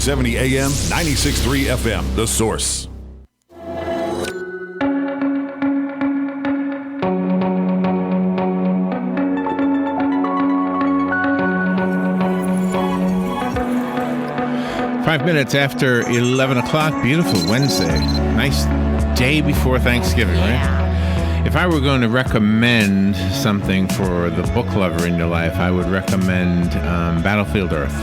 1370 AM, 96.3 FM, The Source. Five minutes after 11 o'clock. Beautiful Wednesday. Nice day before Thanksgiving, right? If I were going to recommend something for the book lover in your life, I would recommend Battlefield Earth.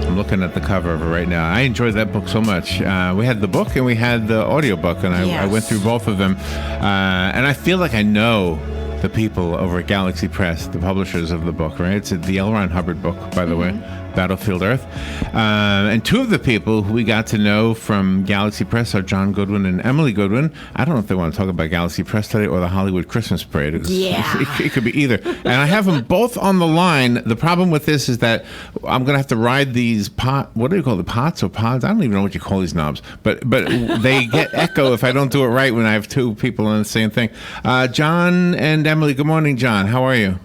I'm looking at the cover of it right now. I enjoyed that book so much. We had the book and we had the audiobook, and I went through both of them. And I feel like I know the people over at Galaxy Press, the publishers of the book, right? It's the L. Ron Hubbard book, by the way, Battlefield Earth. And two of the people who we got to know from Galaxy Press are John Goodwin and Emily Goodwin. I don't know if they want to talk about Galaxy Press today or the Hollywood Christmas Parade. It could be either. And I have them both on the line. The problem with this is that I'm going to have to ride these what do you call the pots or pods? I don't even know what you call these knobs. But they get echo if I don't do it right when I have two people on the same thing. John and Emily, good morning, John. How are you?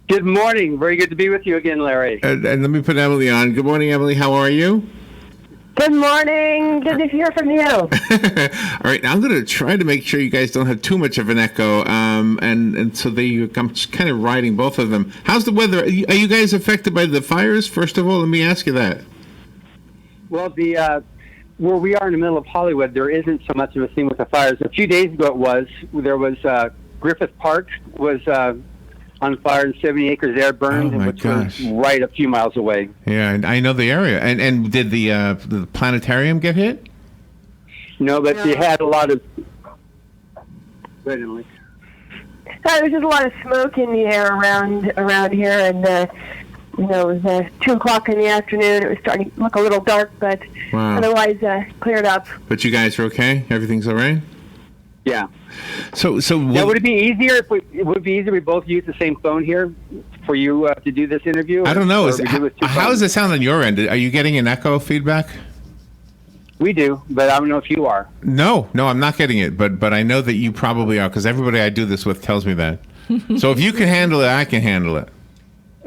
Good morning. Very good to be with you again, Larry. And let me put Emily on. Good morning, Emily. How are you? Good morning. Good to hear from you. All right. Now I'm going to try to make sure you guys don't have too much of an echo. And so I'm just kind of riding both of them. How's the weather? Are you guys affected by the fires? First of all, let me ask you that. Well, where we are in the middle of Hollywood, there isn't so much of a scene with the fires. A few days ago there was Griffith Park was on fire, and 70 acres there burned, which was right a few miles away. Yeah, I know the area. And did the planetarium get hit? No, but they had a lot of... There was just a lot of smoke in the air around here, and it was 2 o'clock in the afternoon. It was starting to look a little dark, but otherwise cleared up. But you guys are okay? Everything's all right? Yeah. So now, would it be easier if we both use the same phone here for you to do this interview? I don't know. How does it sound on your end? Are you getting an echo feedback? We do, but I don't know if you are. No, I'm not getting it. But I know that you probably are, because everybody I do this with tells me that. So if you can handle it, I can handle it.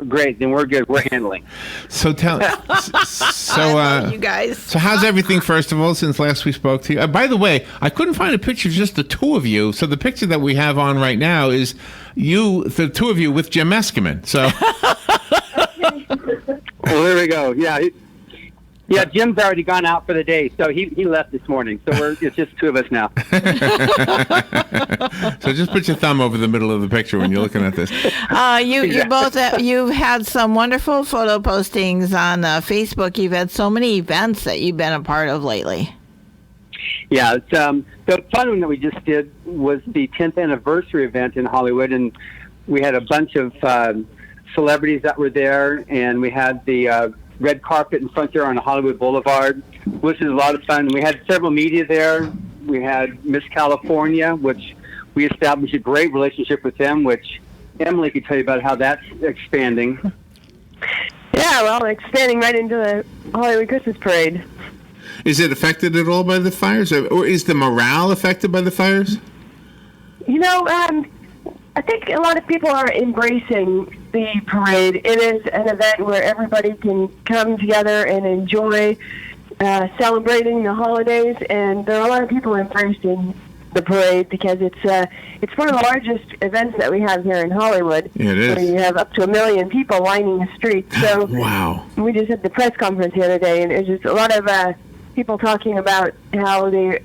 Great, then we're good. We're handling. So you guys. So how's everything, first of all, since last we spoke to you? By the way, I couldn't find a picture of just the two of you. So the picture that we have on right now is the two of you with Jim Eskerman. So. Well, there we go. Yeah, Jim's already gone out for the day, so he left this morning. So it's just two of us now. So just put your thumb over the middle of the picture when you're looking at this. You both you've had some wonderful photo postings on Facebook. You've had so many events that you've been a part of lately. Yeah, the fun one that we just did was the 10th anniversary event in Hollywood, and we had a bunch of celebrities that were there, and we had the red carpet in front there on Hollywood Boulevard, which is a lot of fun. We had several media there. We had Miss California, which we established a great relationship with them, which Emily could tell you about how that's expanding. Yeah, well, expanding right into the Hollywood Christmas Parade. Is it affected at all by the fires, or is the morale affected by the fires? I think a lot of people are embracing the parade. It is an event where everybody can come together and enjoy celebrating the holidays, and there are a lot of people embracing the parade because it's one of the largest events that we have here in Hollywood. Yeah, it is. Where you have up to 1 million people lining the streets. So wow. We just had the press conference the other day, and there's just a lot of people talking about how they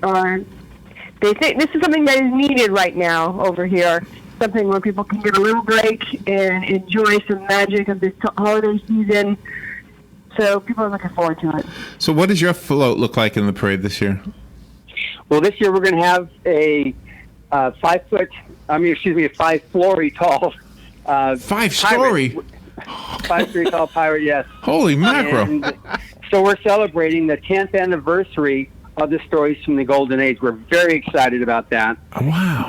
think this is something that is needed right now over here. Something where people can get a little break and enjoy some magic of this holiday season. So people are looking forward to it. So what does your float look like in the parade this year? Well, this year we're going to have a 5-story tall. 5-story? 5-story tall pirate, yes. Holy mackerel. And so we're celebrating the 10th anniversary of the Stories from the Golden Age. We're very excited about that. Oh, wow.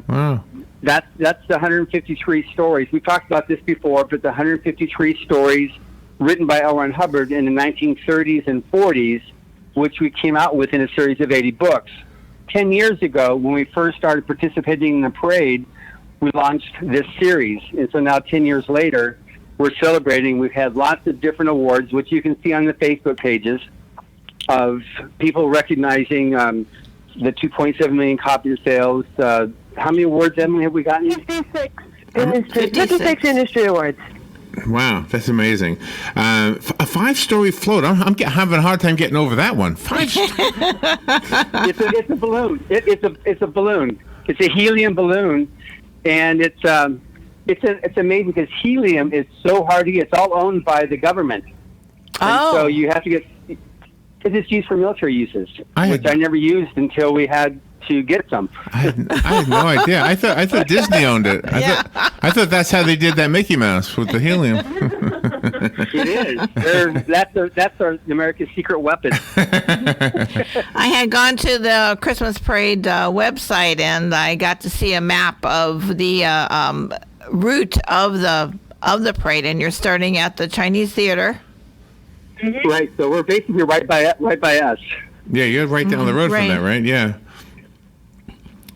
Wow. That's the 153 stories. We talked about this before, but the 153 stories written by L. Ron Hubbard in the 1930s and 40s, which we came out with in a series of 80 books. 10 years ago, when we first started participating in the parade, we launched this series. And so now 10 years later, we're celebrating. We've had lots of different awards, which you can see on the Facebook pages of people recognizing the 2.7 million copy sales. How many awards, Emily, have we gotten? 56 industry awards. Wow, that's amazing. A 5-story float. I'm having a hard time getting over that one. It's a balloon. It's a balloon. It's a helium balloon, and it's amazing because helium is so hard to get. It's all owned by the government. And so you have to get. It's used for military uses, which I never used until we had to get some. I had no idea. I thought Disney owned it. I thought that's how they did that Mickey Mouse with the helium. It is. That's America's secret weapon. I had gone to the Christmas Parade website, and I got to see a map of the route of the parade. And you're starting at the Chinese Theater. Mm-hmm. Right. So we're basically right by us. Yeah, you're right down the road from that, right? Yeah.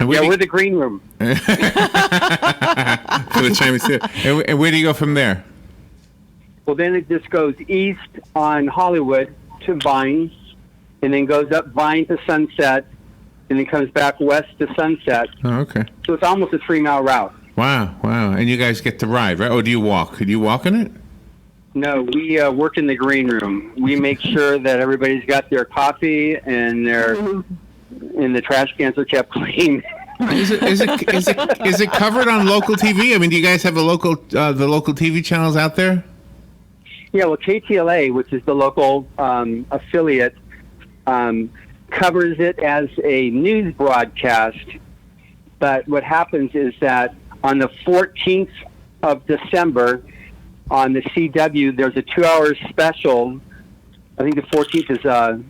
We're the green room. For the Chinese Theater. And where do you go from there? Well, then it just goes east on Hollywood to Vine, and then goes up Vine to Sunset, and then comes back west to Sunset. Oh, okay. So it's almost a 3-mile route. Wow. And you guys get to ride, right? Or do you walk? Do you walk in it? No, we work in the green room. We make sure that everybody's got their coffee and the trash cans are kept clean. Is it covered on local TV? I mean, do you guys have the local TV channels out there? Yeah, well, KTLA, which is the local affiliate, covers it as a news broadcast. But what happens is that on the 14th of December, on the CW, there's a 2-hour special. I think the 14th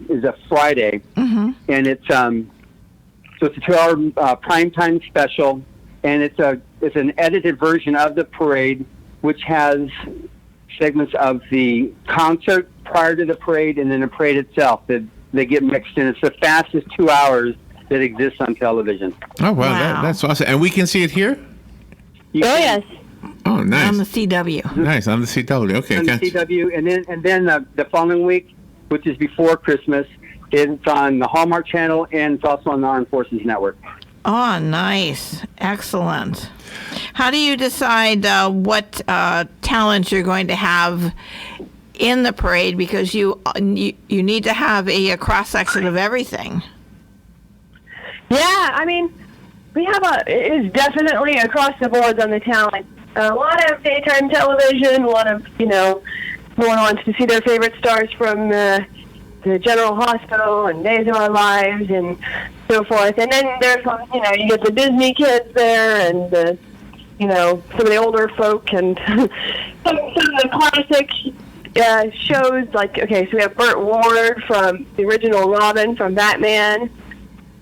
is a Friday, and it's so it's a 2-hour primetime special, and it's an edited version of the parade, which has segments of the concert prior to the parade and then the parade itself that they get mixed in. It's the fastest 2 hours that exists on television. Oh wow. That's awesome! And we can see it here. Yes. Oh, nice. On the CW. Nice, on the CW. Okay, on the CW, and then the following week, which is before Christmas, it's on the Hallmark Channel, and it's also on the Armed Forces Network. Oh, nice. Excellent. How do you decide what talents you're going to have in the parade? Because you need to have a cross-section of everything. Yeah, I mean, it's definitely across the board on the talent. A lot of daytime television, a lot of, everyone wants to see their favorite stars from the General Hospital and Days of Our Lives and so forth. And then there's, you get the Disney kids there and, some of the older folk and some of the classic shows. Like, okay, so we have Burt Ward from the original Robin from Batman.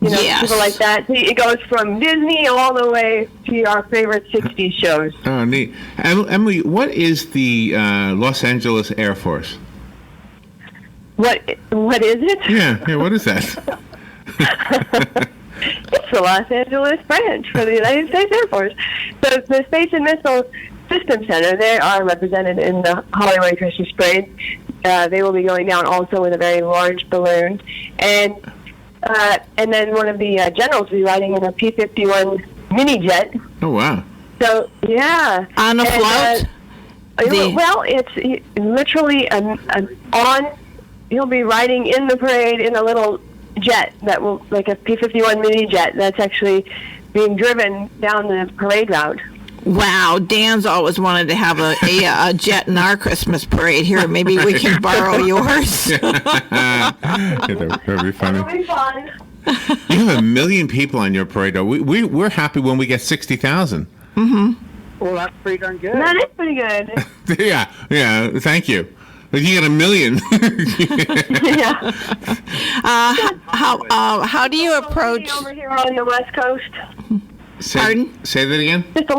Yes. People like that. It goes from Disney all the way to our favorite 60s shows. Oh, neat. Emily, what is the Los Angeles Air Force? What is it? Yeah, what is that? It's the Los Angeles branch for the United States Air Force. So the Space and Missile Systems Center, they are represented in the Hollywood Christmas Parade. They will be going down also in a very large balloon. And then one of the generals will be riding in a P-51 mini jet. Oh, wow. So, yeah. On a float? Well, it's literally he'll be riding in the parade in a little jet that will, like a P-51 mini jet that's actually being driven down the parade route. Wow, Dan's always wanted to have a jet in our Christmas parade here. Maybe we can borrow yours. Yeah, that would be funny. It'll be fun. You have 1 million people on your parade. We're happy when we get 60,000. Mm-hmm. Well, that's pretty darn good. That is pretty good. Yeah. Thank you. But you get 1 million. Yeah. How do you approach over here on the West Coast? Pardon? Say that again? Just a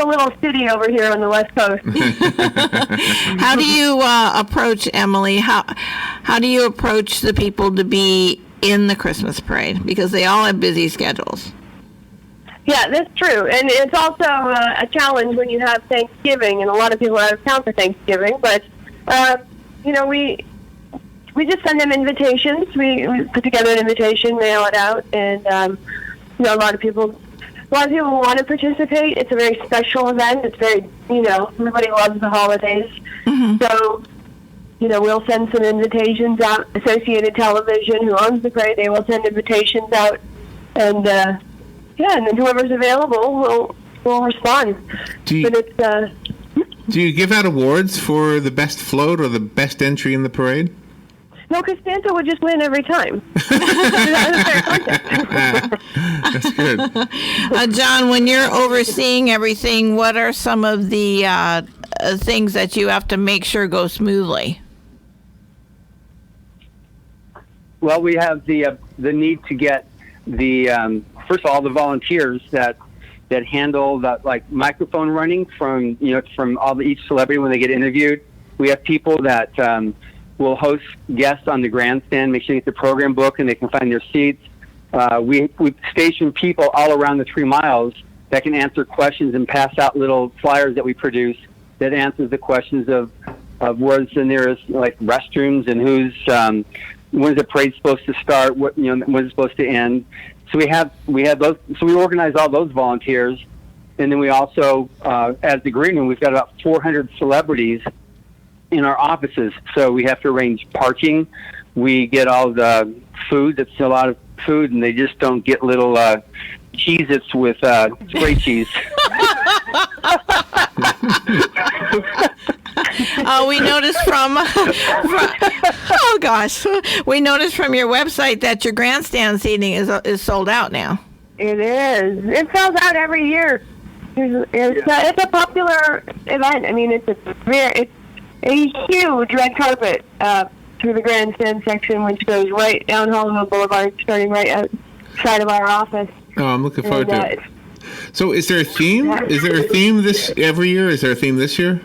little city over here on the West Coast. How do you approach, Emily? How do you approach the people to be in the Christmas parade? Because they all have busy schedules. Yeah, that's true, and it's also a challenge when you have Thanksgiving, and a lot of people are out of town for Thanksgiving. But we just send them invitations. We put together an invitation, mail it out, and a lot of people want to participate. It's a very special event. It's very, everybody loves the holidays. Mm-hmm. So, we'll send some invitations out. Associated Television, who owns the parade, they will send invitations out, and and then whoever's available will respond. Do you give out awards for the best float or the best entry in the parade? No, because Santa would just win every time. That's good. John, when you're overseeing everything, what are some of the things that you have to make sure go smoothly? Well, we have the need to get the first of all the volunteers that handle that, like microphone running from each celebrity when they get interviewed. We have people that will host guests on the grandstand, make sure they get the program book and they can find their seats. We station people all around the 3 miles that can answer questions and pass out little flyers that we produce that answers the questions of where's the nearest restrooms and when's the parade supposed to start, when's it supposed to end. So we have those. So we organize all those volunteers, and then we also, as the green room, we've got about 400 celebrities in our offices. So we have to arrange parking. We get all the food. That's a lot of food, and they just don't get little Cheez-Its with spray cheese. We noticed we noticed from your website that your grandstand seating is sold out now. It is. It sells out every year. It's a popular event. I mean, it's a huge red carpet through the grandstand section, which goes right down Hollywood Boulevard, starting right outside of our office. Oh, I'm looking forward to it. So is there a theme? Is there a theme every year? Is there a theme this year?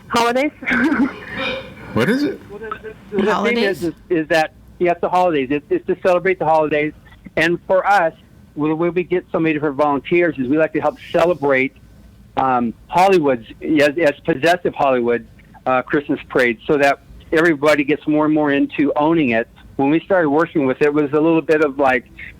Holidays. What is it? The Holidays? theme is that, it's the holidays. It's to celebrate the holidays. And for us, the way we get so many different volunteers is we like to help celebrate Hollywood's, as possessive Hollywood, Christmas parade, so that everybody gets more and more into owning it. When we started working with it, it was a little bit of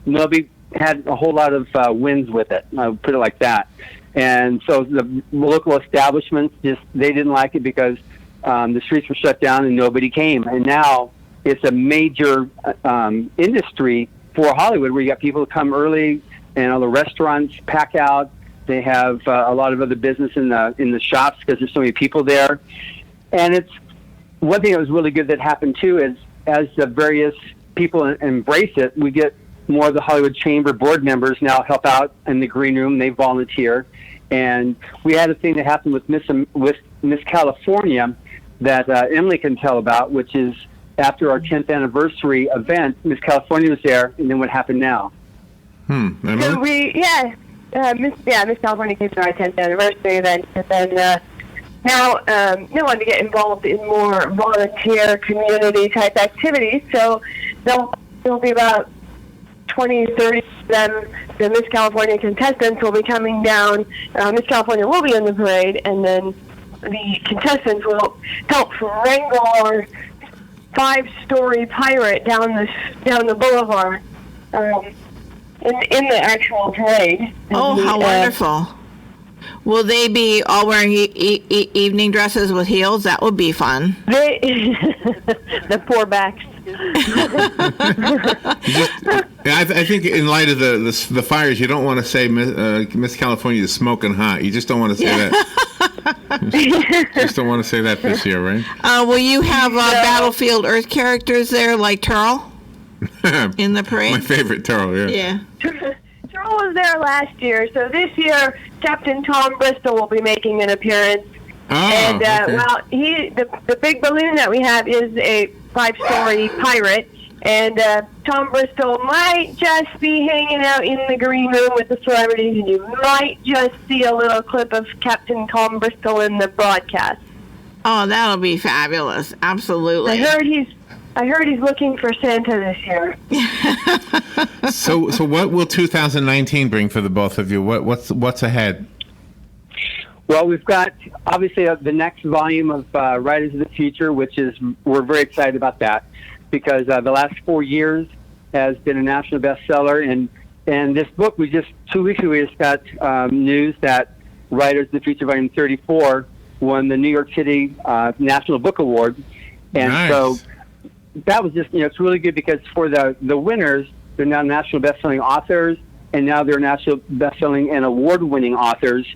nobody had a whole lot of wins with it. I'll put it like that. And so the local establishments they didn't like it because the streets were shut down and nobody came. And now it's a major industry for Hollywood, where you got people who come early, and all the restaurants pack out. They have a lot of other business in the shops because there's so many people there. And it's one thing that was really good that happened too is as the various people embrace it, we get more of the Hollywood Chamber board members now help out in the green room. They volunteer. And we had a thing that happened with Miss California that Emily can tell about, which is after our 10th anniversary event, Miss California was there, and then what happened now? So Miss California came to our 10th anniversary event, and then now they wanted to get involved in more volunteer community type activities. So there'll be about 20, 30 of them. The Miss California contestants will be coming down. Miss California will be in the parade, and then the contestants will help wrangle our 5-story pirate down the boulevard in the actual parade. Oh, how wonderful. Will they be all wearing evening dresses with heels? That would be fun. The poor backs. I think in light of the fires, you don't want to say Miss California is smoking hot. You just don't want to say that. Just don't want to say that this year, right? Will you have Battlefield Earth characters there, like Turl, in the parade? My favorite Turl, yeah. Yeah. Turl was there last year, so this year Captain Tom Bristol will be making an appearance. Oh, and okay. the big balloon that we have is a 5-story pirate, and Tom Bristol might just be hanging out in the green room with the celebrities, and you might just see a little clip of Captain Tom Bristol in the broadcast. Oh, that'll be fabulous! Absolutely. I heard he's I heard he's looking for Santa this year. So what will 2019 bring for the both of you? What's ahead? Well, we've got obviously the next volume of Writers of the Future, which is we're very excited about that because the last 4 years has been a national bestseller, and this book 2 weeks ago we just got news that Writers of the Future Volume 34 won the New York City National Book Award, and nice. So that was just it's really good because for the winners, they're now national best-selling authors, and now they're national best-selling and award-winning authors.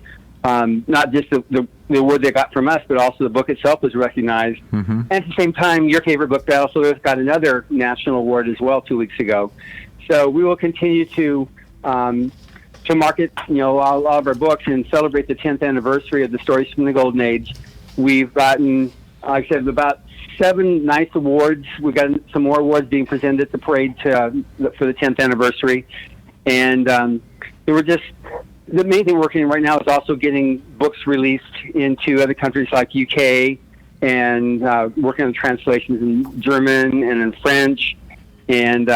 Not just the award they got from us, but also the book itself was recognized. Mm-hmm. And at the same time, your favorite book, Battlefield, got another national award as well 2 weeks ago. So we will continue to market, all of our books and celebrate the 10th anniversary of the Stories from the Golden Age. We've gotten, like I said, about 7 nice awards. We've got some more awards being presented at the parade for the 10th anniversary. And the main thing we're working on right now is also getting books released into other countries like UK and working on translations in German and in French and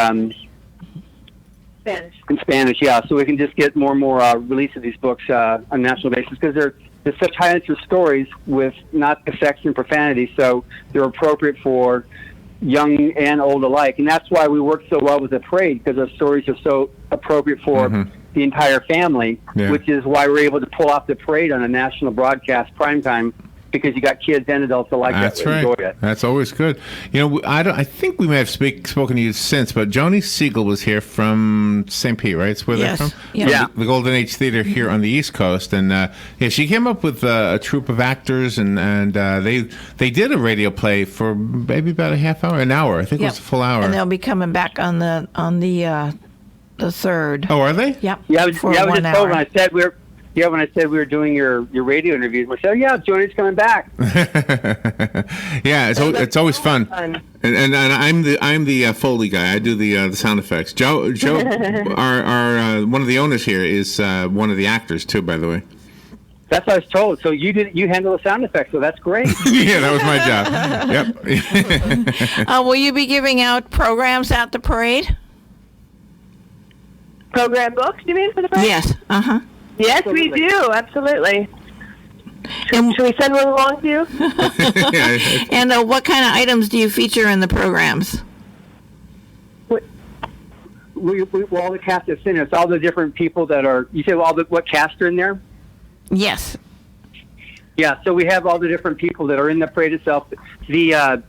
Spanish. In Spanish, yeah. So we can just get more and more release of these books on a national basis because they're such high interest stories with not the sex and profanity, so they're appropriate for young and old alike. And that's why we work so well with the parade, because our stories are so appropriate for the entire family, which is why we're able to pull off the parade on a national broadcast primetime, because you got kids and adults alike that enjoy it. That's always good. I think we may have spoken to you since, but Joni Siegel was here from St. Pete, right? It's where they're from? Yeah. The Golden Age Theater here on the East Coast. And she came up with a troupe of actors, and they did a radio play for maybe about a half hour, an hour. I think it was a full hour. And they'll be coming back on the 3rd. Oh, are they? Yep. Yeah, I was just told hour. when I said we were doing your radio interviews, I said, Joni's coming back. Yeah, it's always fun. And I'm the Foley guy. I do the sound effects. Joe, our one of the owners here is one of the actors too, by the way. That's what I was told. So you handle the sound effects, so that's great. Yeah, that was my job. Yep. Will you be giving out programs at the parade? Program books, you mean, for the parade? Yes. Uh-huh. Yes, we do. Absolutely. Should we send one along to you? And what kind of items do you feature in the programs? All the cast that's in it. It's all the different people that are. You say what cast are in there? Yes. Yeah. So we have all the different people that are in the parade itself. The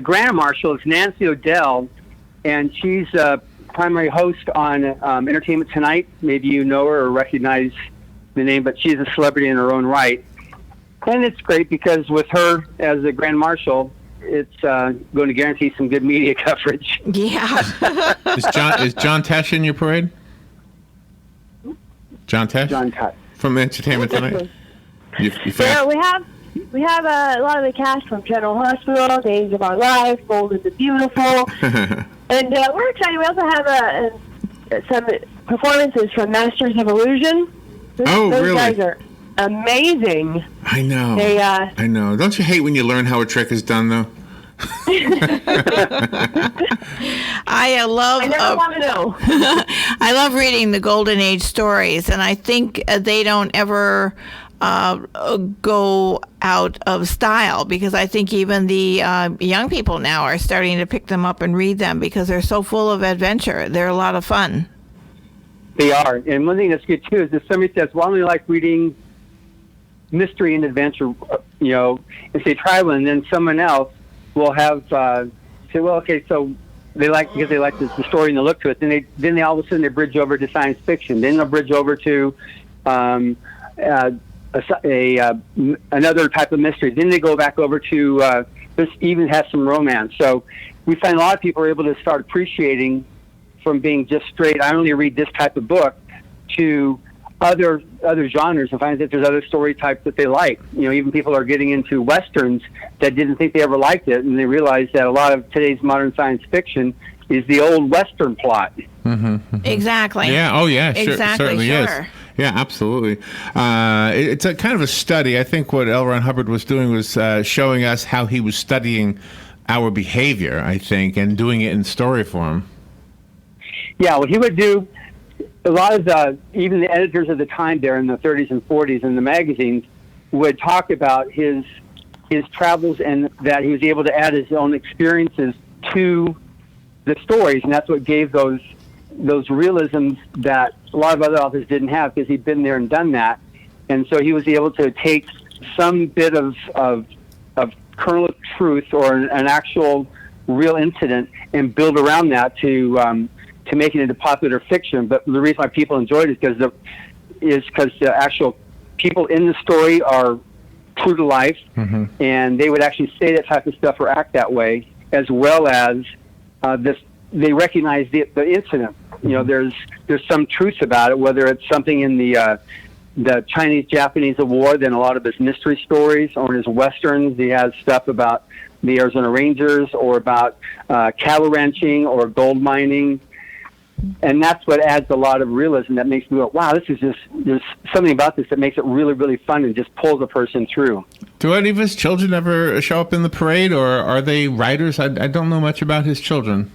Grand Marshal is Nancy O'Dell, and she's primary host on Entertainment Tonight. Maybe you know her or recognize the name, but she's a celebrity in her own right. And it's great because with her as the Grand Marshal, it's going to guarantee some good media coverage. Yeah. Is John Tesh in your parade? John Tesh. From Entertainment Tonight? Yeah, we have a lot of the cast from General Hospital, Days of Our Life, Bold and the Beautiful. And we're excited. We also have some performances from Masters of Illusion. Those really? guys are amazing. I know. I know. Don't you hate when you learn how a trick is done, though? I never want to know. I love reading the Golden Age stories, and I think they don't ever go out of style, because I think even the young people now are starting to pick them up and read them because they're so full of adventure. They're a lot of fun. They are. And one thing that's good, too, is if somebody says, well, I only like reading mystery and adventure, and say try one, and then someone else will have say, well, okay, so because they like the story and the look to it, then they all of a sudden they bridge over to science fiction. Then they'll bridge over to another type of mystery. Then they go back over to this even has some romance. So we find a lot of people are able to start appreciating from being just straight, I only read this type of book, to other genres, and find that there's other story types that they like. Even people are getting into Westerns that didn't think they ever liked it, and they realize that a lot of today's modern science fiction is the old Western plot. Mm-hmm. Exactly. Yeah. Oh, yeah. Sure, exactly. Certainly Sure. is. Yeah, absolutely. It's a kind of a study. I think what L. Ron Hubbard was doing was showing us how he was studying our behavior, I think, and doing it in story form. Yeah, well, he would do a lot of even the editors of the time there in the 30s and 40s in the magazines would talk about his travels and that he was able to add his own experiences to the stories, and that's what gave those realisms that a lot of other authors didn't have, because he'd been there and done that. And so he was able to take some bit of kernel of truth or an actual real incident and build around that to make it into popular fiction. But the reason why people enjoyed it is because the actual people in the story are true to life, and they would actually say that type of stuff or act that way, as well as they recognize the incident. You know, there's some truth about it, whether it's something in the Chinese-Japanese War, then a lot of his mystery stories, or in his westerns, he has stuff about the Arizona Rangers, or about cattle ranching or gold mining. And that's what adds a lot of realism that makes me go, wow, there's something about this that makes it really, really fun and just pulls a person through. Do any of his children ever show up in the parade, or are they writers? I don't know much about his children.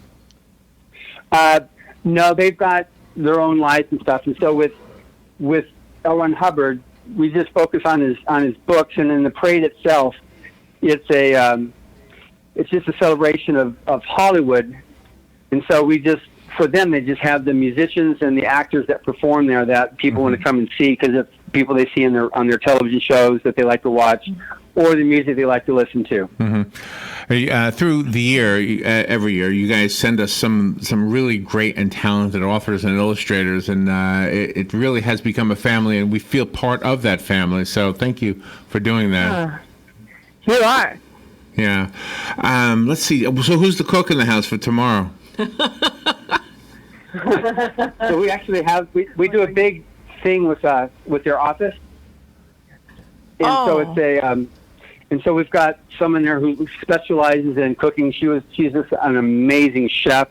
No, they've got their own lives and stuff. And so with L. Ron Hubbard, we just focus on his books, and in the parade itself, it's just a celebration of Hollywood. And so for them, they just have the musicians and the actors that perform there that people want to come and see, because it's people they see on their television shows that they like to watch, or the music they like to listen to. Through the year, every year, you guys send us some really great and talented authors and illustrators, and it really has become a family, and we feel part of that family. So thank you for doing that. You are. Yeah. Let's see. So who's the cook in the house for tomorrow? So we actually we do a big thing with their office, and so it's and so we've got someone there who specializes in cooking. She's just an amazing chef.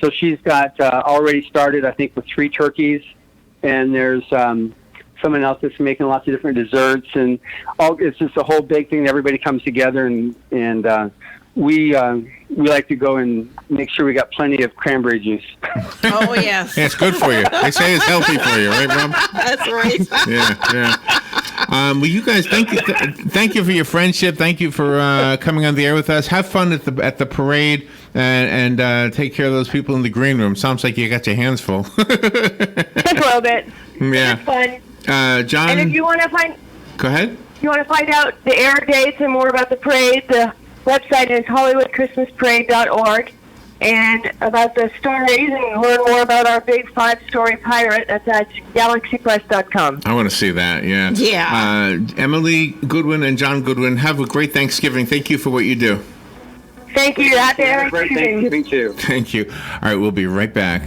So she's got already started, I think, with 3 turkeys, and there's someone else that's making lots of different desserts, and it's just a whole big thing. Everybody comes together, and we like to go and make sure we got plenty of cranberry juice. Oh, yes. Yeah, it's good for you. They say it's healthy for you, right, Rob? That's right. Yeah. Well, you guys, thank you for your friendship. Thank you for coming on the air with us. Have fun at the parade, and take care of those people in the green room. Sounds like you got your hands full. Just a little bit. Yeah. It's fun. John. And if you want to Go ahead. If you want to find out the air dates and more about the parade, the website is HollywoodChristmasParade.org. And about the stories and learn more about our big 5-story pirate, that's at GalaxyPress.com. I want to see that, yeah. Yeah. Emily Goodwin and John Goodwin, have a great Thanksgiving. Thank you for what you do. Thank you. Happy Great Thanksgiving, too. Thank you. All right, we'll be right back.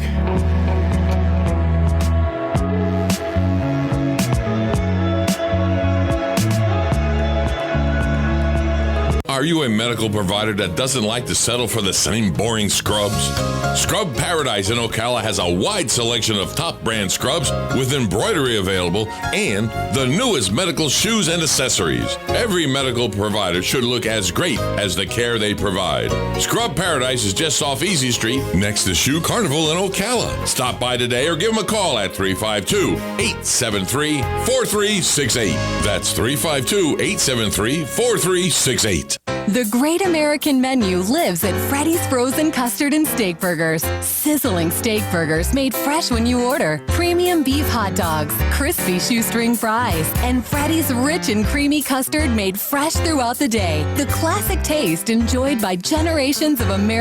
Are you a medical provider that doesn't like to settle for the same boring scrubs? Scrub Paradise in Ocala has a wide selection of top brand scrubs with embroidery available and the newest medical shoes and accessories. Every medical provider should look as great as the care they provide. Scrub Paradise is just off Easy Street next to Shoe Carnival in Ocala. Stop by today or give them a call at 352-873-4368. That's 352-873-4368. The Great American Menu lives at Freddy's Frozen Custard and Steak Burgers. Sizzling steak burgers made fresh when you order. Premium beef hot dogs, crispy shoestring fries, and Freddy's rich and creamy custard made fresh throughout the day. The classic taste enjoyed by generations of Americans.